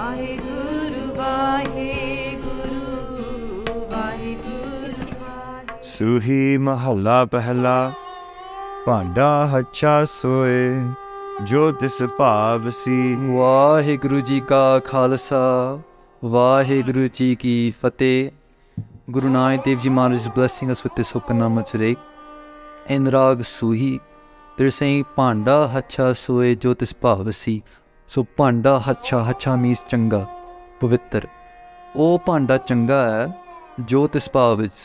WhyGuru, WhyGuru, WhyGuru, WhyGuru. Suhi mahalla pehla, Bhaanddaa Hachhaa soye, jo tis Bhaavasee. Waheguru ji ਕਾ ਖਾਲਸਾ ਵਾਹਿਗੁਰੂ ਜੀ ਕੀ ਫਤਿਹ. Guru Nanak Dev Ji Maharaj is blessing us with this Hukumnama today. In Rag Suhi, they're saying Bhaanddaa Hachhaa soye jo tis Bhaavasee. So Bhaanddaa Hachhaa, Hachhaa means changa, pavitr. ਉਹ ਭਾਂਡਾ ਚੰਗਾ ਹੈ ਜੋ ਤਿਸ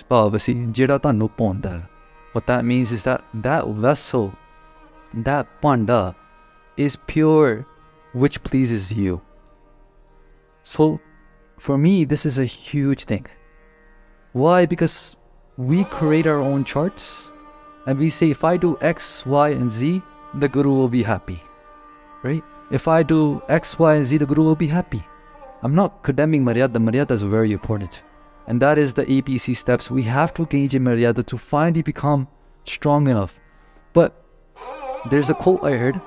ਭਾਵਸੀ ਜਿਹੜਾ ਤੁਹਾਨੂੰ ਪਾਉਂਦਾ ਹੈ. What that means is that vessel, that ਭਾਂਡਾ is pure, which pleases you. So for me, this is a huge thing. Why? Because we create our own charts and we say, if I do X, Y, and Z, the Guru will be happy, right? If I do X, Y, and Z, the Guru will be happy. I'm not condemning Maryada. Maryada is very important. And that is the ABC steps. We have to engage in Maryada to finally become strong enough. But there's a quote I heard: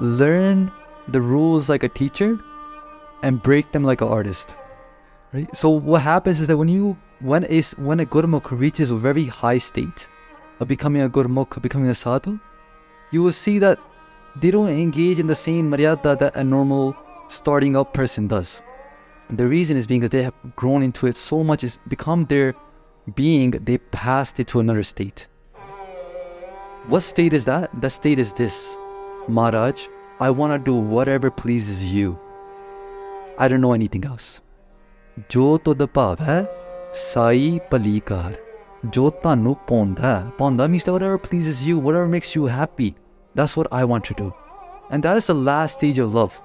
learn the rules like a teacher and break them like an artist. Right? So what happens is that when a Gurmukh reaches a very high state of becoming a Gurmukh, becoming a sadhu, you will see that they don't engage in the same Maryada that a normal starting up person does. The reason is because they have grown into it so much, it's become their being, they passed it to another state. What state is that? That state is this: Maharaj, I want to do whatever pleases you. I don't know anything else. Jo tod bhav hai, sai palikar. Jo tanu paunda. Paunda means that whatever pleases you, whatever makes you happy, that's what I want to do. And that is the last stage of love.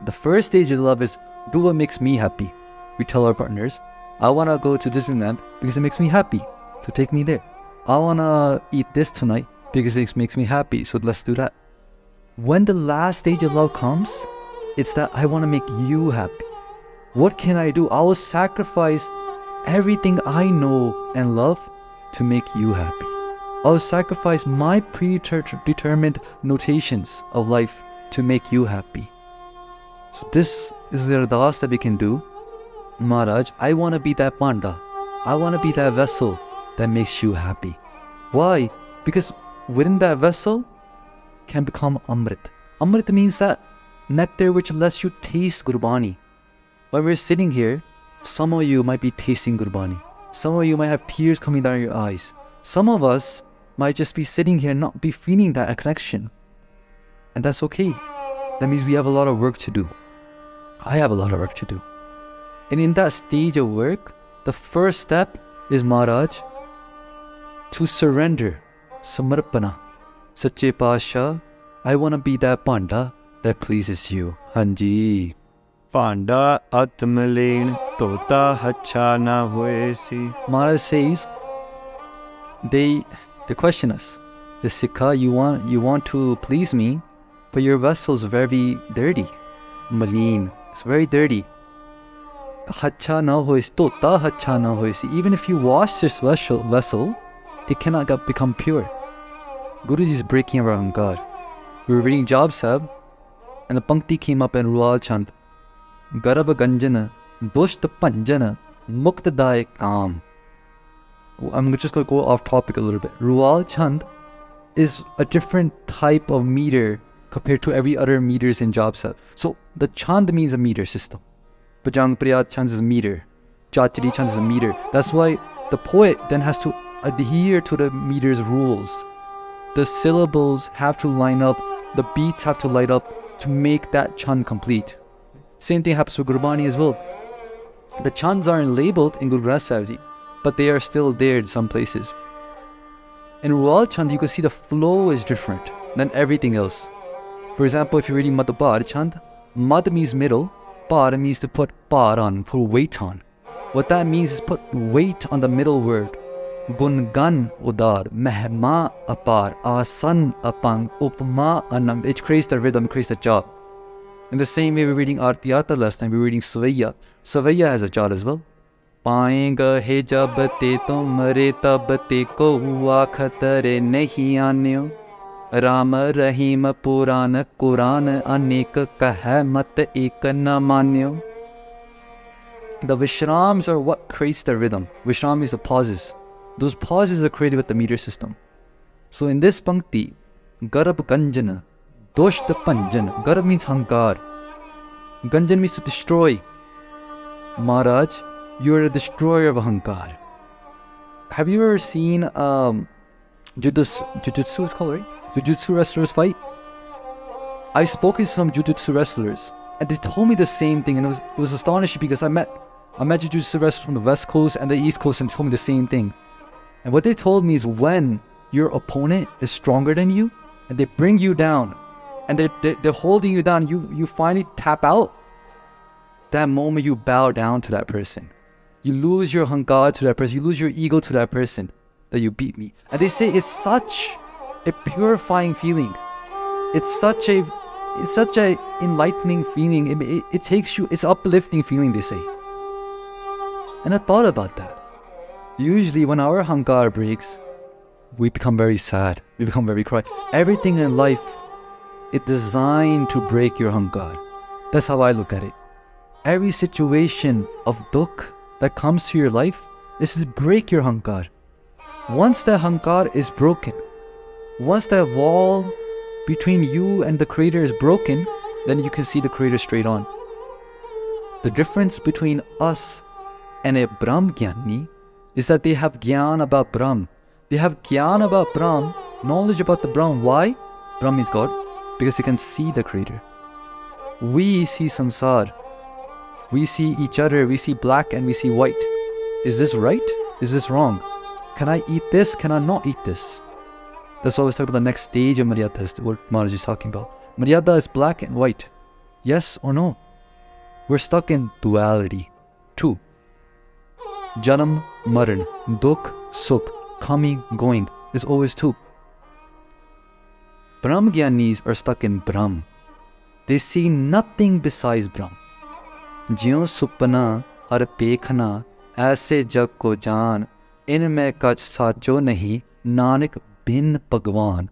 The first stage of love is do what makes me happy. We tell our partners, I want to go to Disneyland because it makes me happy, so take me there. I want to eat this tonight because it makes me happy, so let's do that. When the last stage of love comes, it's that I want to make you happy. What can I do? I will sacrifice everything I know and love to make you happy. I will sacrifice my predetermined notations of life to make you happy. So this is the ardas that we can do. Maharaj, I want to be that Bhaanddaa. I want to be that vessel that makes you happy. Why? Because within that vessel can become Amrit. Amrit means that nectar which lets you taste Gurbani. When we're sitting here, some of you might be tasting Gurbani. Some of you might have tears coming down your eyes. Some of us might just be sitting here and not be feeling that connection. And that's okay. That means we have a lot of work to do. I have a lot of work to do. And in that stage of work, the first step is, Maharaj, to surrender, samarpana. Sache Pasha, I want to be that Bhaanddaa that pleases you. Hanji. Bhaanddaa atmalein, tota Hachhaa na hoye si. Maharaj says, they question us. The Sikha, you want to please me, but your vessel is very dirty. Maleen. It's very dirty. Hachhaa na hoye si, tota Hachhaa na hoye si. Even if you wash this vessel, it cannot become pure. Guruji is breaking around God. We were reading Job Sahib, and the Pankti came up in Rual Chand. Garab Ganjana, Dusht Panjana, Muktadai Kam. I'm just going to go off topic a little bit. Rual Chand is a different type of meter compared to every other meters in Job Sahib. So the Chand means a meter system. Bajang Priyat Chand is a meter. Chachari Chand is a meter. That's why the poet then has to adhere to the meter's rules. The syllables have to line up, the beats have to light up to make that chand complete. Same thing happens with Gurbani as well. The chands aren't labeled in Guru Granth Sahib Ji, but they are still there in some places. In Rual Chand, you can see the flow is different than everything else. For example, if you're reading Madhbar Chand, Mad means middle, Par means to put par on, put weight on. What that means is put weight on the middle word. Gungan udar, mehma apar, asan apang, upma anang. It creates the rhythm, creates the job. In the same way we're reading Artiyata last time, we're reading Savaiya. Savaiya has a job as well. Paenga he jab te tumre tab te ko hua khatare nahi aanyo. Ram Rahim Puran Quran Anek Kahe Mat Ek Na Manyo. The Vishrams are what creates the rhythm. Vishram is the pauses. Those pauses are created with the meter system. So in this pankti, Garab Ganjana, Doshta Panjana. Garab means Hankar. Ganjan means to destroy. Maharaj, you are a destroyer of Hankar. Have you ever seen Jujutsu is called, right? Jujutsu wrestlers fight? I've spoken to some Jujutsu wrestlers and they told me the same thing, and it was astonishing because I met Jujutsu wrestlers from the West Coast and the East Coast and told me the same thing. And what they told me is when your opponent is stronger than you and they bring you down and they're holding you down, you finally tap out. That moment you bow down to that person. You lose your hankar to that person. You lose your ego to that person that you beat me. And they say it's such a purifying feeling. It's such a enlightening feeling. It takes you, it's uplifting feeling, they say. And I thought about that. Usually when our hankar breaks, we become very sad. We become very cry. Everything in life is designed to break your hankar. That's how I look at it. Every situation of dukh that comes to your life is to break your hankar. Once the hankar is broken, once that wall between you and the Creator is broken, then you can see the Creator straight on. The difference between us and a Brahm Gyani is that they have Gyan about Brahm. They have Gyan about Brahm, knowledge about the Brahm. Why? Brahm means God. Because they can see the Creator. We see Sansar. We see each other. We see black and we see white. Is this right? Is this wrong? Can I eat this? Can I not eat this? That's why I was talking about the next stage of Maryada, is what Maharaj is talking about. Maryada is black and white. Yes or no? We're stuck in duality. Two. Janam, Maran, Dukh, Sukh, coming, going. There's always two. Brahm Gyanis are stuck in Brahm. They see nothing besides Brahm. Jyon supna ar pekhna, aise jag ko jaan, inme kach sacho nahi, Nanak bin Bhagwan.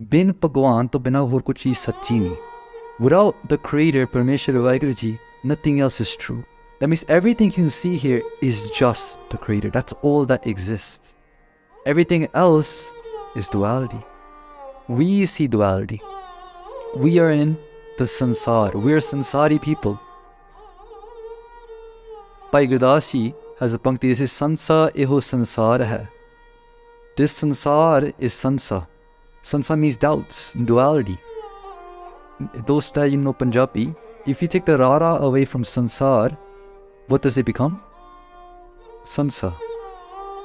Bin Bhagwan to bina aur kuch cheez sachi nahi. Without the Creator, Parmeshwar WhyGuru Ji, nothing else is true. That means everything you see here is just the Creator. That's all that exists. Everything else is duality. We see duality. We are in the sansar. We are sansari people. Bhai Gurdas Ji has a pankti that says, Sansa eho sansar hai. This sansar is sansa. Sansa means doubts, duality. Those that you know Punjabi, if you take the rara away from sansar, what does it become? Sansa.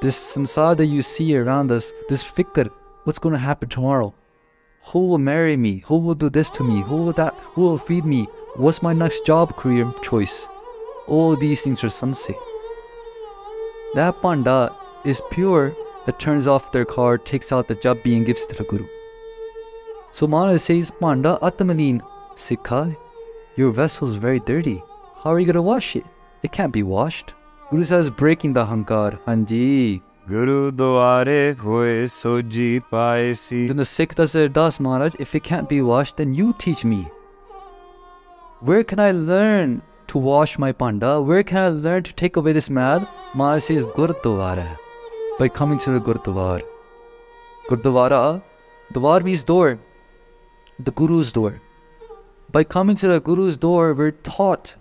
This sansar that you see around us, this fikr, what's going to happen tomorrow? Who will marry me? Who will do this to me? Who will feed me? What's my next job, career choice? All these things are sanse. That Bhaanddaa is pure, that turns off their card, takes out the jabbi and gives it to the Guru. So Maharaj says, Bhaanddaa atmalin, Sikha, your vessel is very dirty. How are you going to wash it? It can't be washed. Guru says, breaking the hankar. Hanji. Guru doare hoye soji paisi. Then the Sikh does it, Das Maharaj, if it can't be washed, then you teach me. Where can I learn to wash my Bhaanddaa? Where can I learn to take away this mad? Maharaj says, Gurdwara. By coming to the Gurdwara. Gurdwara, Dwar means door. The Guru's door. By coming to the Guru's door, we're taught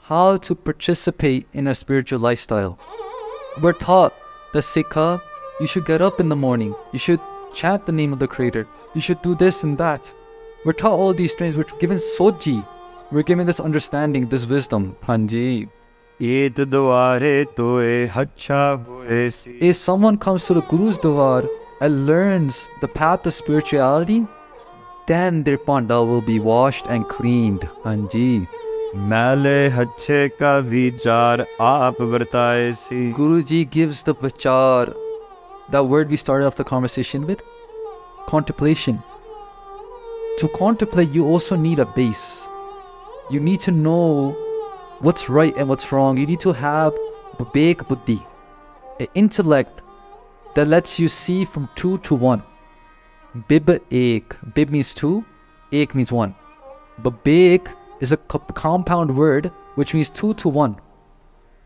how to participate in a spiritual lifestyle. We're taught that Sikha, you should get up in the morning. You should chant the name of the Creator. You should do this and that. We're taught all these things. We're given soji. We're given this understanding, this wisdom. Hanji. Ed dware toe Hachhaa hoye si. If someone comes to the Guru's Dwar and learns the path of spirituality, then their Bhaanddaa will be washed and cleaned. Hanji. Male Hachhe ka vichar aap vartaye si. Guruji gives the vichar, that word we started off the conversation with, contemplation. To contemplate, you also need a base. You need to know what's right and what's wrong. You need to have vivek buddhi, an intellect that lets you see from 2 to 1. Bib ek. Bib means two, ek means one. But big is a compound word which means 2 to 1.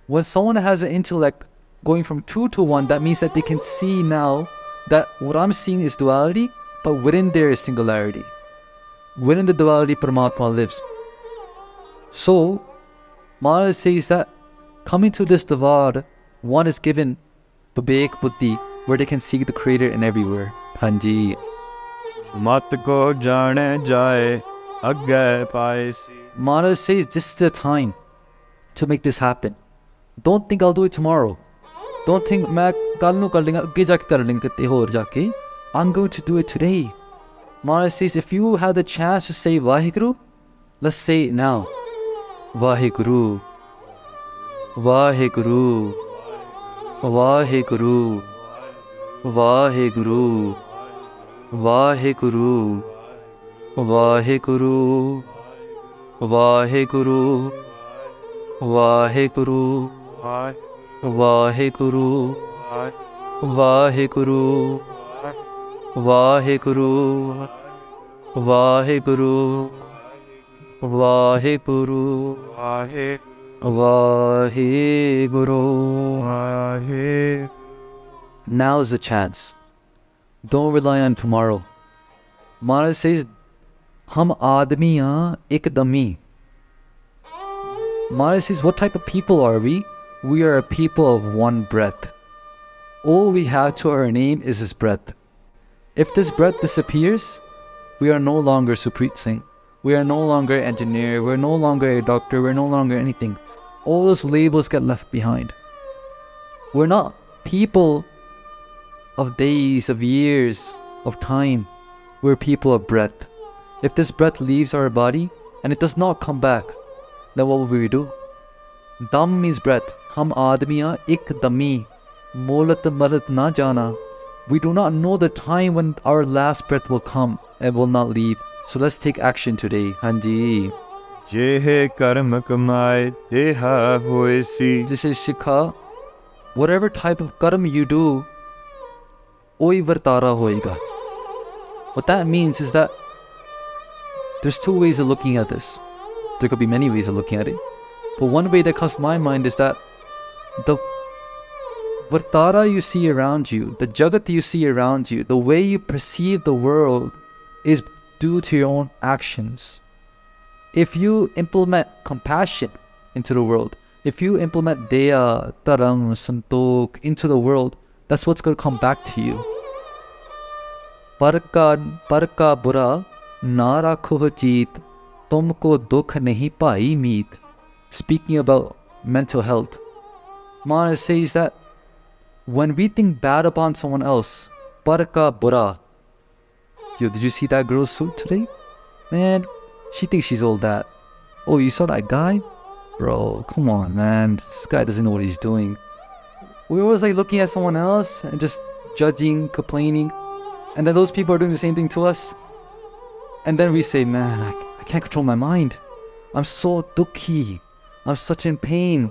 When someone has an intellect going from 2 to 1, that means that they can see now that what I'm seeing is duality, but within there is singularity. Within the duality, Paramatma lives. So, Maharaj says that coming to this Dvar, one is given Vivek Buddhi, where they can see the Creator in everywhere. Hanji. mat ko jaane jaye agge paaye si. Maharaj says this is the time to make this happen. Don't think I'll do it tomorrow. Don't think मैं कल नू कर लेंगा, आगे जाके कर लेंगे कितने और जाके. I'm going to do it today. Maharaj says if you have the chance to say WhyGuru, let's say it now. WhyGuru, WhyGuru, WhyGuru, WhyGuru, WhyGuru, WhyGuru, WhyGuru, WhyGuru, WhyGuru, WhyGuru, WhyGuru, WhyGuru, WhyGuru, WhyGuru. Now's the chance. Don't rely on tomorrow. Maharaj says, Hum aadmi haan ekdami. Maharaj says, what type of people are we? We are a people of one breath. All we have to our name is this breath. If this breath disappears, we are no longer Supreet Singh. We are no longer an engineer. We're no longer a doctor. We're no longer anything. All those labels get left behind. We're not people of days, of years, of time. We're people of breath. If this breath leaves our body and it does not come back, then what will we do? Dam means breath. Hum aadmiya ik dami. Molat malat na jana. We do not know the time when our last breath will come and will not leave. So let's take action today. Hanji. Jehe karma kamaye teha hoye si. This is Sikha. Whatever type of karma you do, oi vartara hoega. What that means is that there's two ways of looking at this. There could be many ways of looking at it. But one way that comes to my mind is that the vartara you see around you, the jagat you see around you, the way you perceive the world is due to your own actions. If you implement compassion into the world, if you implement daya, taram, santok into the world, that's what's going to come back to you. Parka bura na rakho jeet, tumko dukh nahi pai meet. Speaking about mental health, Maharaj says that when we think bad upon someone else, parka bura. Yo, did you see that girl's suit today? Man, she thinks she's all that. Oh, you saw that guy? Bro, come on, man. This guy doesn't know what he's doing. We're always like looking at someone else and just judging, complaining. And then those people are doing the same thing to us. And then we say, man, I can't control my mind. I'm so dukhi. I'm such in pain.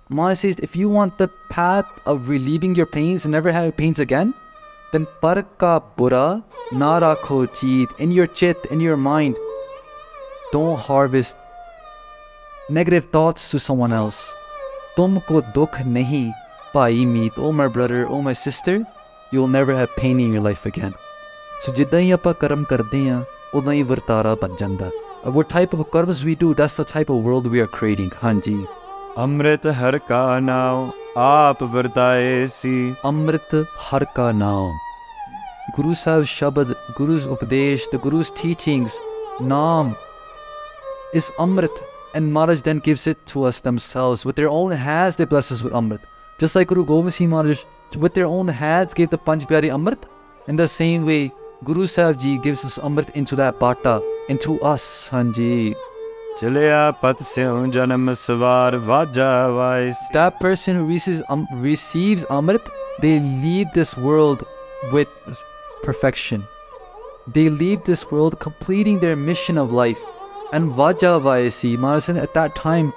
Maharaj says, if you want the path of relieving your pains and never having pains again, then parka bura na rakho cheet. In your chit, in your mind, don't harvest negative thoughts to someone else. Tumko dukh nahi pai meet. Oh my brother, oh my sister, you'll never have pain in your life again. So jidda hi aapa karam karde hain, udna hi vartara ban janda. What type of karmas we do, that's the type of world we are creating. Hanji. Amrit har ka naam aap vartaye si. Amrit har ka naam. Guru Sahib's Shabad, Guru's Upadesh, the Guru's teachings, Naam is Amrit. And Maharaj then gives it to us themselves. With their own hands, they bless us with Amrit. Just like Guru Gobind Singh Maharaj, with their own hands, gave the Panch Pyari Amrit. In the same way, Guru Sahib Ji gives us Amrit into that bata, into us, Hanji. Chalaya pat seun janam svar vaja vai si. That person who receives Amrit, they leave this world with perfection. They leave this world completing their mission of life. And vaja vaisi, Maharaj said at that time,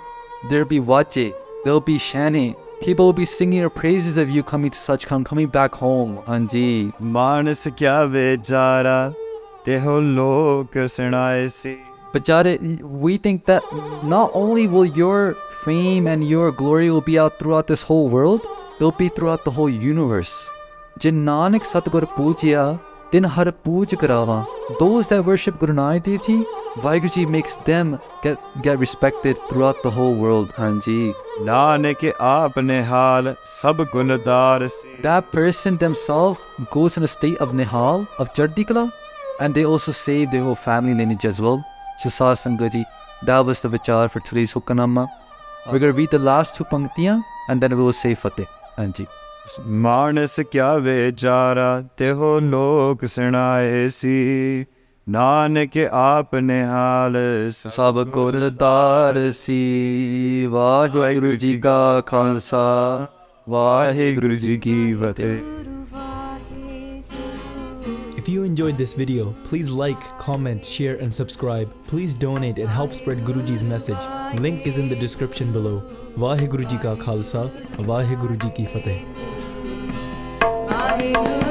there'll be vaje, there'll be shane, People will be singing your praises of you coming to Sachkhand, coming back home. Hanji. ਮਾਨਸ ਕਿਆ ਵਿਚਾਰਾ ਤੇਹੋ ਲੋਕ ਸੁਣਾਏ ਸੀ But Jare, we think that not only will your fame and your glory will be out throughout this whole world, it will be throughout the whole universe. Je Nanak Satgur Pujya, then har Puj Karava. Those that worship Guru Nanak Dev Ji, WhyGuru Ji makes them get respected throughout the whole world. Hanji. Nanak ਆਪ ਨਿਹਾਲ ਸਭ ਗੁਣਦਾਰ ਸੀ That person themselves goes in a state of Nihal, of Chardikala, and they also save their whole family lineage as well. So Sat Sangat Ji, that was the vichar for today's Hukumnama. We're going to read the last 2 panktiyan and then we will say Fateh. Hanji. ਮਾਨਸ ਕਿਆ ਵਿਚਾਰਾ ਤੇਹੋ ਲੋਕ ਸੁਣਾਏ ਸੀ ਨਾਨਕ ਆਪ ਨਿਹਾਲ ਸਭ ਗੁਰਦਾਰ ਸੀ ਵਾਹਿਗੁਰੂ ਜੀ ਕਾ ਖਾਲਸਾ ਵਾਹਿਗੁਰੂ ਜੀ ਕੀ ਫਤਿਹ If you enjoyed this video, please like, comment, share and subscribe. Please donate and help spread Guruji's message. Link is in the description below. Vaheguru Ji Ka Khalsa, Vaheguru Ji Ki Fateh. Vaheguru